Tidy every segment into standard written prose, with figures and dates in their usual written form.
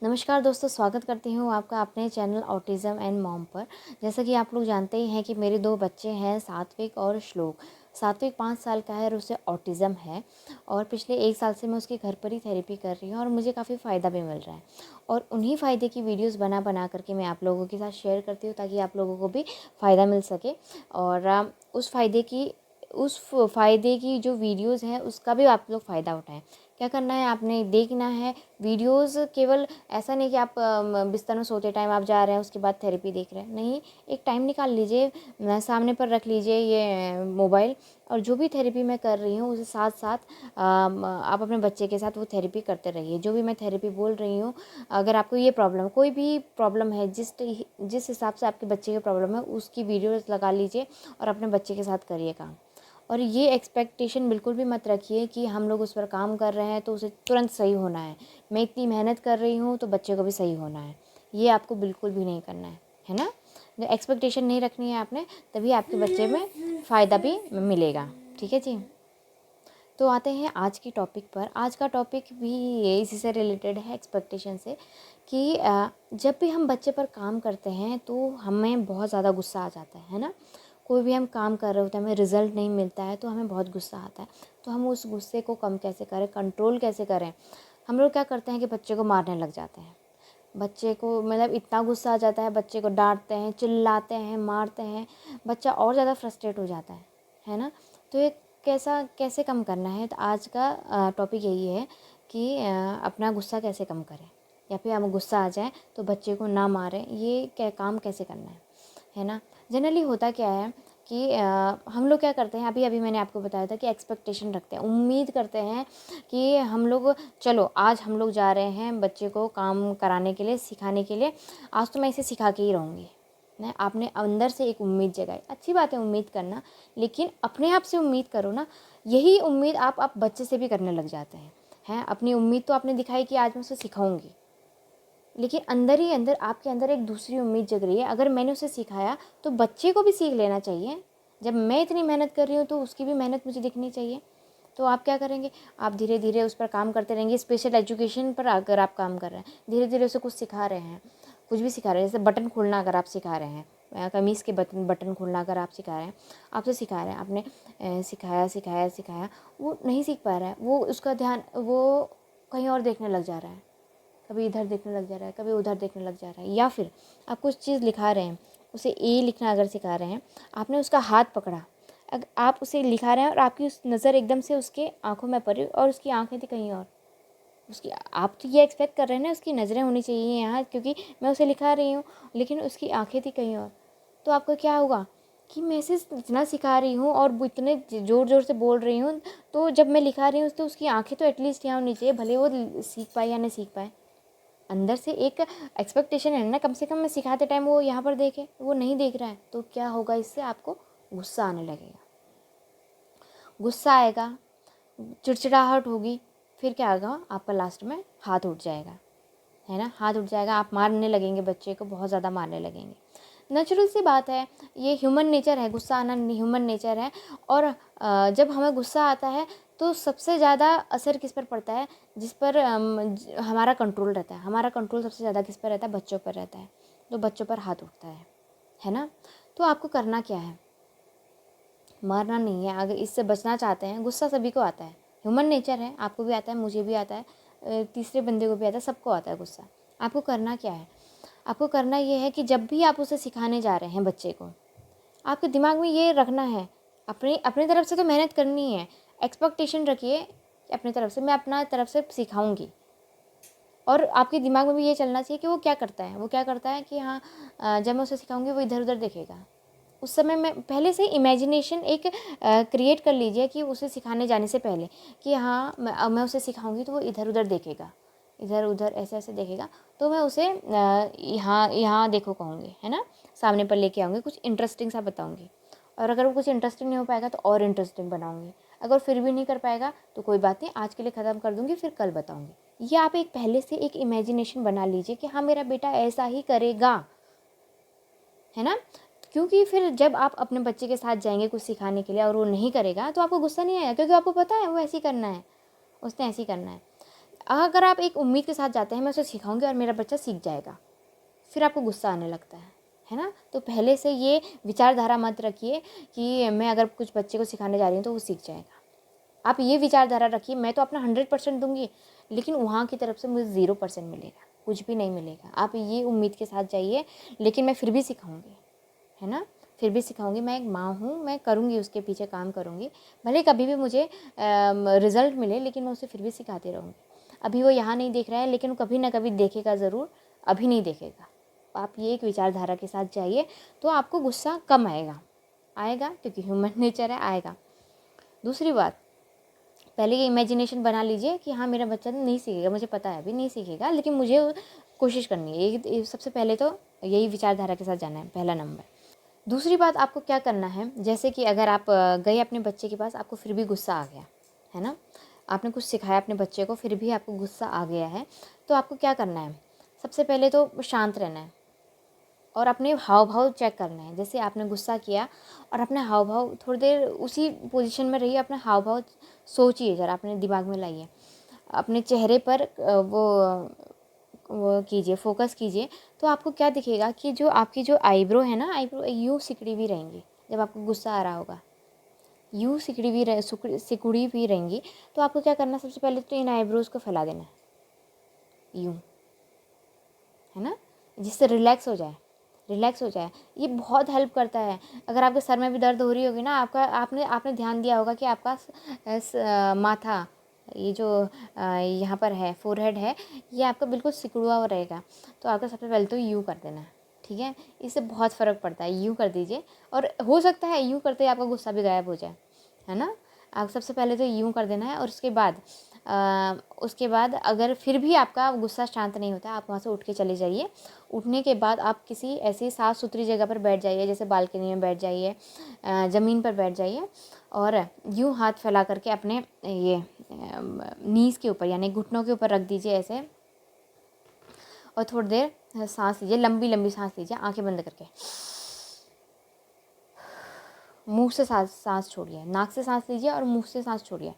नमस्कार दोस्तों, स्वागत करती हूँ आपका अपने चैनल ऑटिज़म एंड मॉम पर। जैसा कि आप लोग जानते ही हैं कि मेरे 2 बच्चे हैं, सात्विक और श्लोक। सात्विक 5 साल का है और उसे ऑटिज़म है और पिछले 1 साल से मैं उसके घर पर ही थेरेपी कर रही हूँ और मुझे काफ़ी फ़ायदा भी मिल रहा है। और उन्हीं फ़ायदे की वीडियोज़ बना कर के मैं आप लोगों के साथ शेयर करती हूँ ताकि आप लोगों को भी फ़ायदा मिल सके और उस फ़ायदे की जो वीडियोज़ हैं उसका भी आप लोग फ़ायदा उठाएँ। क्या करना है, आपने देखना है वीडियोज़। केवल ऐसा नहीं कि आप बिस्तर में सोते टाइम आप जा रहे हैं उसके बाद थेरेपी देख रहे हैं, नहीं। एक टाइम निकाल लीजिए, सामने पर रख लीजिए ये मोबाइल और जो भी थेरेपी मैं कर रही हूँ उसे साथ साथ आप अपने बच्चे के साथ वो थेरेपी करते रहिए। जो भी मैं थेरेपी बोल रही हूँ, अगर आपको ये प्रॉब्लम, कोई भी प्रॉब्लम है, जिस हिसाब से आपके बच्चे की प्रॉब्लम है उसकी वीडियोज़ लगा लीजिए और अपने बच्चे के साथ करिए काम। और ये एक्सपेक्टेशन बिल्कुल भी मत रखिए कि हम लोग उस पर काम कर रहे हैं तो उसे तुरंत सही होना है। मैं इतनी मेहनत कर रही हूँ तो बच्चे को भी सही होना है। ये आपको बिल्कुल भी नहीं करना है ना? जो एक्सपेक्टेशन नहीं रखनी है आपने, तभी आपके बच्चे में फ़ायदा भी मिलेगा। ठीक है जी? तो आते हैं आज की टॉपिक पर। आज का टॉपिक भी इसी से रिलेटेड है, एक्सपेक्टेशन से, कि जब भी हम बच्चे पर काम करते हैं तो हमें बहुत ज़्यादा गुस्सा आ जाता है ना? कोई भी हम काम कर रहे होते हैं, हमें रिज़ल्ट नहीं मिलता है तो हमें बहुत गुस्सा आता है। तो हम उस गुस्से को कम कैसे करें, कंट्रोल कैसे करें? हम लोग क्या करते हैं कि बच्चे को मारने लग जाते हैं। बच्चे को मतलब इतना गुस्सा आ जाता है, बच्चे को डाँटते हैं, चिल्लाते हैं, मारते हैं, बच्चा और ज़्यादा फ्रस्ट्रेट हो जाता है ना? तो ये कैसे कम करना है? तो आज का टॉपिक यही है कि अपना गुस्सा कैसे कम करें, या फिर हम गुस्सा आ जाए तो बच्चे को ना मारें। ये क्या काम कैसे करना है ना? जनरली होता क्या है कि हम लोग क्या करते हैं, अभी मैंने आपको बताया था कि एक्सपेक्टेशन रखते हैं, उम्मीद करते हैं कि हम लोग, चलो आज हम लोग जा रहे हैं बच्चे को काम कराने के लिए, सिखाने के लिए, आज तो मैं इसे सिखा के ही रहूँगी ना। आपने अंदर से एक उम्मीद जगाई, अच्छी बात है उम्मीद करना, लेकिन अपने आप से उम्मीद करो ना। यही उम्मीद आप बच्चे से भी करने लग जाते हैं। अपनी उम्मीद तो आपने दिखाई कि आज मैं उसे सिखाऊंगी, लेकिन अंदर ही अंदर आपके अंदर एक दूसरी उम्मीद जग रही है, अगर मैंने उसे सिखाया तो बच्चे को भी सीख लेना चाहिए। जब मैं इतनी मेहनत कर रही हूँ तो उसकी भी मेहनत मुझे दिखनी चाहिए। तो आप क्या करेंगे, आप धीरे धीरे उस पर काम करते रहेंगे। स्पेशल एजुकेशन पर अगर आप काम कर रहे हैं, धीरे धीरे उसे कुछ सिखा रहे हैं, कुछ भी सिखा रहे हैं, जैसे बटन खोलना अगर आप सिखा रहे हैं, कमीज़ के बटन खोलना अगर आप सिखा रहे हैं, आपसे सिखा रहे हैं, आपने सिखाया सिखाया सिखाया, वो नहीं सीख पा रहा है, वो उसका ध्यान वो कहीं और देखने लग जा रहा है, कभी इधर देखने लग जा रहा है, कभी उधर देखने लग जा रहा है। या फिर आप कुछ चीज़ लिखा रहे हैं, उसे ए लिखना अगर सिखा रहे हैं, आपने उसका हाथ पकड़ा, अगर आप उसे लिखा रहे हैं और आपकी उस नज़र एकदम से उसके आँखों में पड़ी और उसकी आँखें थी कहीं और, उसकी, आप तो ये एक्सपेक्ट कर रहे हैं ना उसकी नज़रें होनी चाहिए यहाँ, क्योंकि मैं उसे लिखा रही हूँ, लेकिन उसकी आँखें थी कहीं और। तो आपका क्या होगा कि मैं इसे इतना सिखा रही हूँ और वो इतने ज़ोर ज़ोर से बोल रही हूँ, तो जब मैं लिखा रही हूँ तो उसकी आँखें तो एटलीस्ट यहाँ होनी चाहिए, भले वो सीख पाए या नहीं सीख पाए। अंदर से एक एक्सपेक्टेशन है ना, कम से कम मैं सिखाते टाइम वो यहाँ पर देखे, वो नहीं देख रहा है। तो क्या होगा, इससे आपको गुस्सा आने लगेगा, गुस्सा आएगा, चिड़चिड़ाहट होगी, फिर क्या होगा, आपका लास्ट में हाथ उठ जाएगा, है ना? हाथ उठ जाएगा, आप मारने लगेंगे बच्चे को, बहुत ज़्यादा मारने लगेंगे। नेचुरल सी बात है, ये ह्यूमन नेचर है, गुस्सा आना ह्यूमन नेचर है। और जब हमें गुस्सा आता है तो सबसे ज़्यादा असर किस पर पड़ता है, जिस पर हमारा कंट्रोल रहता है। हमारा कंट्रोल सबसे ज़्यादा किस पर रहता है, बच्चों पर रहता है। तो बच्चों पर हाथ उठता है ना? तो आपको करना क्या है, मारना नहीं है। अगर इससे बचना चाहते हैं, गुस्सा सभी को आता है, ह्यूमन नेचर है, आपको भी आता है, मुझे भी आता है, तीसरे बंदे को भी आता है, सबको आता है गुस्सा। आपको करना क्या है, आपको करना ये है कि जब भी आप उसे सिखाने जा रहे हैं बच्चे को, आपके दिमाग में ये रखना है, अपनी अपनी तरफ से तो मेहनत करनी है, एक्सपेक्टेशन रखिए कि अपनी तरफ से मैं अपना तरफ से सिखाऊंगी। और आपके दिमाग में भी ये चलना चाहिए कि वो क्या करता है, वो क्या करता है कि हाँ, जब मैं उसे सिखाऊंगी वो इधर उधर देखेगा। उस समय मैं पहले से इमेजिनेशन एक क्रिएट कर लीजिए कि उसे सिखाने जाने से पहले, कि हाँ मैं उसे सिखाऊंगी तो वो इधर उधर देखेगा, इधर उधर ऐसे ऐसे देखेगा, तो मैं उसे यहाँ यहाँ देखो कहूँगी, है ना? सामने पर लेके आऊँगी, कुछ इंटरेस्टिंग सा बताऊँगी। और अगर वो कुछ इंटरेस्टिंग नहीं हो पाएगा तो और इंटरेस्टिंग बनाऊँगी। अगर फिर भी नहीं कर पाएगा तो कोई बात नहीं, आज के लिए ख़त्म कर दूँगी, फिर कल बताऊँगी। ये आप एक पहले से एक इमेजिनेशन बना लीजिए कि हाँ मेरा बेटा ऐसा ही करेगा, है ना? क्योंकि फिर जब आप अपने बच्चे के साथ जाएंगे कुछ सिखाने के लिए और वो नहीं करेगा तो आपको गुस्सा नहीं आएगा, क्योंकि आपको पता है वो ऐसे ही करना है, उसने ऐसे ही करना है। अगर आप एक उम्मीद के साथ जाते हैं मैं उसे सिखाऊंगी और मेरा बच्चा सीख जाएगा, फिर आपको गुस्सा आने लगता है ना। तो पहले से ये विचारधारा मत रखिए कि मैं अगर कुछ बच्चे को सिखाने जा रही हूँ तो वो सीख जाएगा। आप ये विचारधारा रखिए, मैं तो अपना 100% दूंगी, लेकिन वहाँ की तरफ से मुझे 0% मिलेगा, कुछ भी नहीं मिलेगा। आप ये उम्मीद के साथ जाइए, लेकिन मैं फिर भी सिखाऊंगी, है ना, फिर भी सिखाऊंगी। मैं एक माँ हूँ, मैं करूँगी, उसके पीछे काम करूँगी, भले कभी भी मुझे रिज़ल्ट मिले, लेकिन मैं उसे फिर भी सिखाती रहूँगी। अभी वो यहाँ नहीं देख रहा है, लेकिन वो कभी ना कभी देखेगा ज़रूर, अभी नहीं देखेगा। आप ये एक विचारधारा के साथ जाइए तो आपको गुस्सा कम आएगा क्योंकि ह्यूमन नेचर है, आएगा। दूसरी बात, पहले ये इमेजिनेशन बना लीजिए कि हाँ मेरा बच्चा नहीं सीखेगा, मुझे पता है अभी नहीं सीखेगा, लेकिन मुझे कोशिश करनी है। ये सबसे पहले तो यही विचारधारा के साथ जाना है, पहला नंबर। दूसरी बात, आपको क्या करना है, जैसे कि अगर आप गए अपने बच्चे के पास, आपको फिर भी गुस्सा आ गया है ना, आपने कुछ सिखाया अपने बच्चे को, फिर भी आपको गुस्सा आ गया है, तो आपको क्या करना है, सबसे पहले तो शांत रहना है और अपने हाव भाव चेक करना है। जैसे आपने गुस्सा किया और अपने हाव भाव थोड़ी देर उसी पोजीशन में रहिए, अपने हाव भाव सोचिए ज़रा, अपने दिमाग में लाइए, अपने चेहरे पर वो कीजिए, फोकस कीजिए। तो आपको क्या दिखेगा कि जो आपकी जो आईब्रो है ना, आईब्रो यूँ सिकुड़ी हुई रहेंगी जब आपको गुस्सा आ रहा होगा, यूँ सिकुड़ी हुई रहेंगी। तो आपको क्या करना है, सबसे पहले तो इन आईब्रोज़ को फैला देना है यूँ, है ना, जिससे रिलैक्स हो जाए। ये बहुत हेल्प करता है। अगर आपके सर में भी दर्द हो रही होगी ना, आपने ध्यान दिया होगा कि आपका माथा, ये जो यहाँ पर है, फोरहेड है, ये आपका बिल्कुल सिकुड़ा हुआ रहेगा। तो आपको सबसे पहले तो यूँ कर देना है, ठीक है, इससे बहुत फ़र्क पड़ता है। यूँ कर दीजिए, और हो सकता है यूँ करते ही आपका गुस्सा भी गायब हो जाए, है ना। आप सबसे पहले तो यूँ कर देना है, और उसके बाद अगर फिर भी आपका गुस्सा शांत नहीं होता, आप वहाँ से उठ के चले जाइए। उठने के बाद आप किसी ऐसी साफ़ सुथरी जगह पर बैठ जाइए, जैसे बालकनी में बैठ जाइए, ज़मीन पर बैठ जाइए, और यूँ हाथ फैला करके अपने ये नीज़ के ऊपर यानी घुटनों के ऊपर रख दीजिए ऐसे, और थोड़ी देर सांस लीजिए, लंबी लंबी सांस लीजिए, आंखें बंद करके। मुंह से सांस छोड़िए, नाक से सांस लीजिए और मुंह से सांस छोड़िए।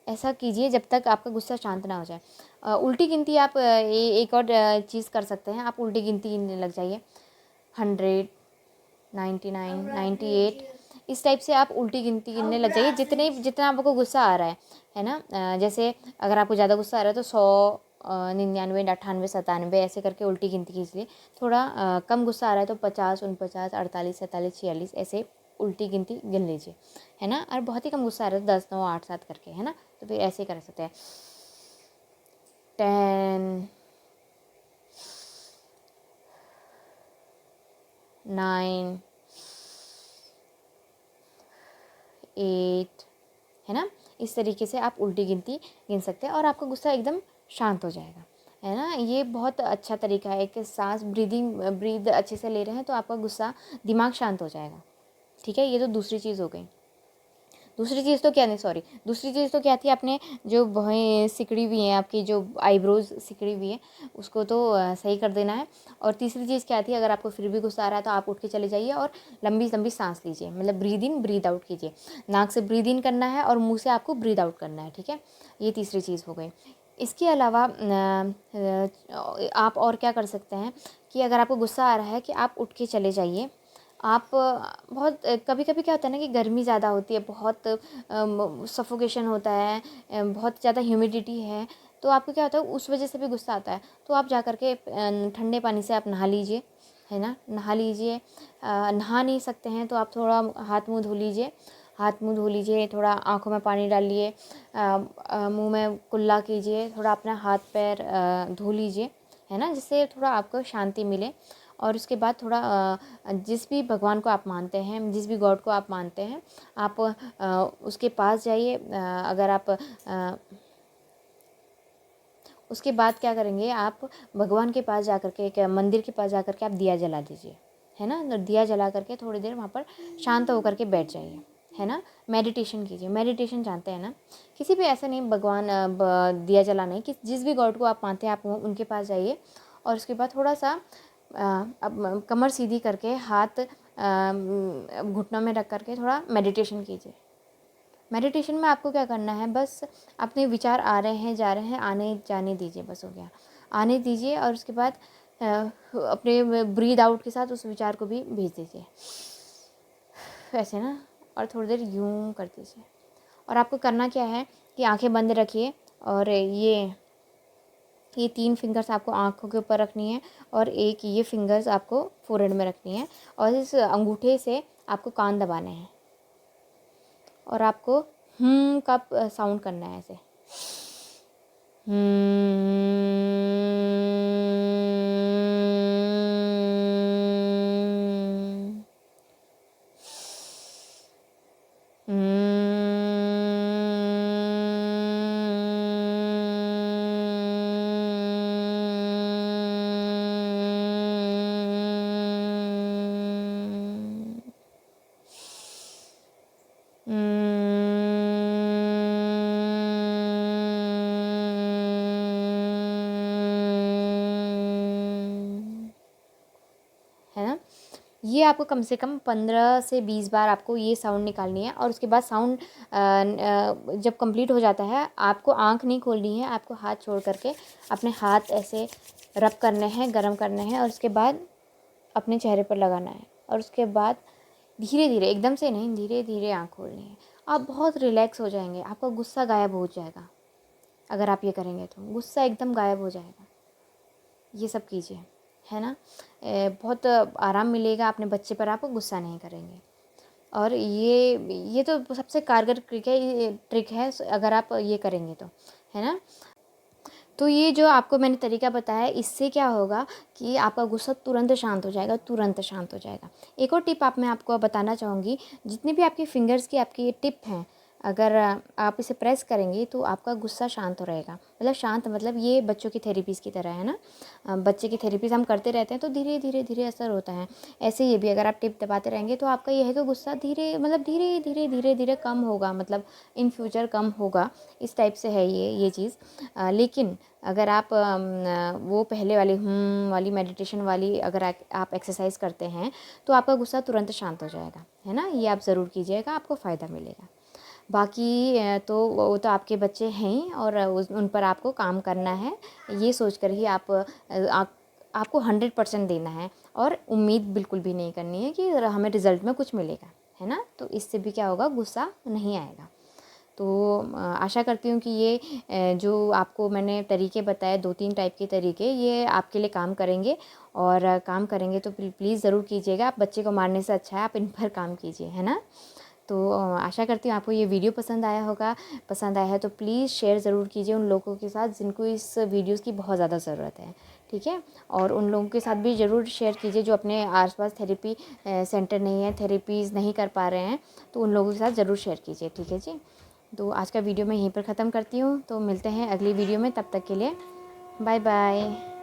ऐसा कीजिए जब तक आपका गुस्सा शांत ना हो जाए। उल्टी गिनती आप एक और चीज़ कर सकते हैं, आप उल्टी गिनती गिनने लग जाइए, 100, 99, 98, इस टाइप से आप उल्टी गिनती गिनने लग जाइए, जितना आपको गुस्सा आ रहा है ना। जैसे अगर आपको ज़्यादा गुस्सा आ रहा है तो 100, 99, 98, 97 ऐसे करके उल्टी गिनती कीजिए। थोड़ा कम गुस्सा आ रहा है तो 50, 49, 48, 47, 46 ऐसे उल्टी गिनती गिन लीजिए, है ना। और बहुत ही कम गुस्सा आ रहा है तो 10, 9, 8, 7 करके, है ना। तो फिर ऐसे कर सकते हैं, 10, 9, 8, है ना। इस तरीके से आप उल्टी गिनती गिन सकते हैं और आपका गुस्सा एकदम शांत हो जाएगा, है ना। ये बहुत अच्छा तरीका है, एक सांस ब्रीद अच्छे से ले रहे हैं तो आपका गुस्सा, दिमाग शांत हो जाएगा, ठीक है। ये तो दूसरी चीज़ हो गई। दूसरी चीज़ तो क्या थी, आपने जो भौहें सिकड़ी हुई हैं, आपकी जो आईब्रोज सिकड़ी हुई है, उसको तो सही कर देना है। और तीसरी चीज़ क्या थी, अगर आपको फिर भी गुस्सा आ रहा है तो आप उठ के चले जाइए और लंबी लंबी सांस लीजिए, मतलब ब्रीद इन ब्रीद आउट कीजिए। नाक से ब्रीद इन करना है और मुँह से आपको ब्रीद आउट करना है, ठीक है। ये तीसरी चीज़ हो गई। इसके अलावा आप और क्या कर सकते हैं कि अगर आपको गुस्सा आ रहा है कि आप उठ के चले जाइए। आप बहुत कभी कभी क्या होता है ना कि गर्मी ज़्यादा होती है, बहुत सफोकेशन होता है, बहुत ज़्यादा ह्यूमिडिटी है, तो आपको क्या होता है, उस वजह से भी गुस्सा आता है। तो आप जा कर के ठंडे पानी से आप नहा लीजिए, है ना, नहा लीजिए। नहा नहीं सकते हैं तो आप थोड़ा हाथ मुँह धो लीजिए, थोड़ा आँखों में पानी डालिए, मुँह में कुल्ला कीजिए, थोड़ा अपना हाथ पैर धो लीजिए, है ना, जिससे थोड़ा आपको शांति मिले। और उसके बाद थोड़ा जिस भी भगवान को आप मानते हैं, जिस भी गॉड को आप मानते हैं, आप उसके पास जाइए। अगर आप उसके बाद क्या करेंगे, आप भगवान के पास जा कर के, एक मंदिर के पास जा कर के आप दिया जला दीजिए, है ना। दिया जला करके थोड़ी देर वहाँ पर शांत होकर के बैठ जाइए, है ना। मेडिटेशन कीजिए, मेडिटेशन जानते हैं ना, किसी भी ऐसा नहीं भगवान दिया जला नहीं, कि जिस भी गॉड को आप मानते हैं आप उनके पास जाइए और उसके बाद थोड़ा सा अब कमर सीधी करके हाथ घुटनों में रख करके थोड़ा मेडिटेशन कीजिए। मेडिटेशन में आपको क्या करना है, बस अपने विचार आ रहे हैं जा रहे हैं, आने जाने दीजिए, बस हो गया, आने दीजिए और उसके बाद अपने ब्रीद आउट के साथ उस विचार को भी भेज दीजिए ऐसे ना, और थोड़ी देर यूं कर दीजिए। और आपको करना क्या है कि आंखें बंद रखिए और ये 3 फिंगर्स आपको आँखों के ऊपर रखनी है और एक ये फिंगर्स आपको फोrehead में रखनी है और इस अंगूठे से आपको कान दबाने हैं और आपको का साउंड करना है ऐसे। है ना। ये आपको कम से कम 15 से 20 बार आपको ये साउंड निकालनी है और उसके बाद साउंड जब कंप्लीट हो जाता है आपको आँख नहीं खोलनी है, आपको हाथ छोड़ करके अपने हाथ ऐसे रब करने हैं, गरम करने हैं और उसके बाद अपने चेहरे पर लगाना है और उसके बाद धीरे धीरे, एकदम से नहीं, धीरे धीरे आँख खोलनी है। आप बहुत रिलैक्स हो जाएंगे, आपका गुस्सा गायब हो जाएगा। अगर आप ये करेंगे तो गुस्सा एकदम गायब हो जाएगा। ये सब कीजिए, है ना। बहुत आराम मिलेगा, अपने बच्चे पर आप गुस्सा नहीं करेंगे। और ये तो सबसे कारगर ट्रिक है अगर आप ये करेंगे तो, है ना। तो ये जो आपको मैंने तरीका बताया है, इससे क्या होगा कि आपका गुस्सा तुरंत शांत हो जाएगा, तुरंत शांत हो जाएगा। एक और टिप मैं आपको बताना चाहूँगी, जितने भी आपके फिंगर्स की आपकी ये टिप हैं, अगर आप इसे प्रेस करेंगे तो आपका गुस्सा शांत हो रहेगा। मतलब शांत मतलब ये बच्चों की थेरेपीज़ की तरह है ना, बच्चे की थेरेपीज़ हम करते रहते हैं तो धीरे धीरे धीरे असर होता है। ऐसे ये भी अगर आप टिप दबाते रहेंगे तो आपका ये है कि गुस्सा धीरे मतलब धीरे धीरे धीरे धीरे कम होगा, मतलब इन फ्यूचर कम होगा। इस टाइप से है ये चीज़। लेकिन अगर आप वो पहले वाली वाली मेडिटेशन वाली अगर आप एक्सरसाइज करते हैं तो आपका गुस्सा तुरंत शांत हो जाएगा, है ना। ये आप ज़रूर कीजिएगा, आपको फ़ायदा मिलेगा। बाकी तो वो तो आपके बच्चे हैं ही और उन पर आपको काम करना है, ये सोच कर ही आपको 100% देना है और उम्मीद बिल्कुल भी नहीं करनी है कि हमें रिज़ल्ट में कुछ मिलेगा, है ना। तो इससे भी क्या होगा, गुस्सा नहीं आएगा। तो आशा करती हूँ कि ये जो आपको मैंने तरीके बताए, 2-3 टाइप के तरीके, ये आपके लिए काम करेंगे और काम करेंगे तो प्लीज़ ज़रूर कीजिएगा। आप बच्चे को मारने से अच्छा है आप इन पर काम कीजिए, है ना। तो आशा करती हूँ आपको ये वीडियो पसंद आया होगा। पसंद आया है तो प्लीज़ शेयर ज़रूर कीजिए उन लोगों के साथ जिनको इस वीडियोज़ की बहुत ज़्यादा ज़रूरत है, ठीक है। और उन लोगों के साथ भी ज़रूर शेयर कीजिए जो अपने आसपास थेरेपी सेंटर नहीं है, थेरेपीज़ नहीं कर पा रहे हैं, तो उन लोगों के साथ ज़रूर शेयर कीजिए, ठीक है जी। तो आज का वीडियो मैं यहीं पर ख़त्म करती हूँ, तो मिलते हैं अगली वीडियो में, तब तक के लिए बाय बाय।